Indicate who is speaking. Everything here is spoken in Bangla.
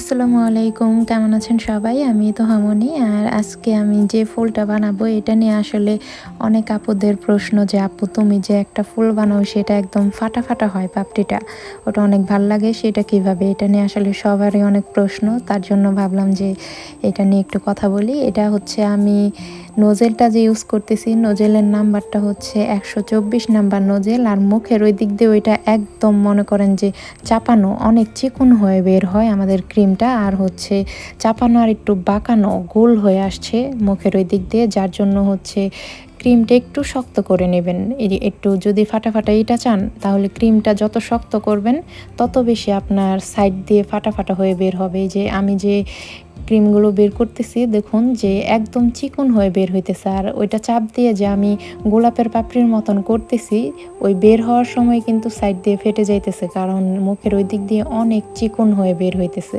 Speaker 1: আসসালামু আলাইকুম, কেমন আছেন সবাই? আমি তোহামনি। আর আজকে আমি যে ফুলটা বানাবো এটা নিয়ে আসলে অনেক আপুদের প্রশ্ন যে, "আপু তুমি যে একটা ফুল বানাও সেটা একদম ফাটা, ফাটা হয় পাপড়িটা। ওটা অনেক ভাল লাগে সেটা কিভাবে?" এটা নিয়ে আসলে সবারই অনেক প্রশ্ন। তার জন্য ভাবলাম যে এটা নিয়ে একটু কথা বলি। এটা হচ্ছে আমি নোজেলটা যে ইউজ করতেছি, নোজেলের নাম্বারটা হচ্ছে ১২৪ নাম্বার নোজেল। আর মুখের ওই দিক দিয়ে ওইটা একদম মনে করেন যে চাপানো, অনেক চিকন হয়ে বের হয় আমাদের ক্রিমটা। আর হচ্ছে চাপানো আর একটু বাঁকানো, গোল হয়ে আসছে মুখের ওই দিক দিয়ে। যার জন্য হচ্ছে ক্রিমটা একটু শক্ত করে নেবেন। একটু যদি ফাটা, ফাটা ইটা চান তাহলে ক্রিমটা যত শক্ত করবেন তত বেশি আপনার সাইড দিয়ে ফাটা, ফাটা হয়ে বের হবে। এই যে আমি যে ক্রিমগুলো বের করতেছি দেখুন যে একদম চিকন হয়ে বের হইতেছে। আর ওইটা চাপ দিয়ে যে আমি গোলাপের পাপড়ির মতন করতেছি, ওই বের হওয়ার সময় কিন্তু সাইড দিয়ে ফেটে যাইতেছে। কারণ মুখের ওই দিক দিয়ে অনেক চিকন হয়ে বের হইতেছে।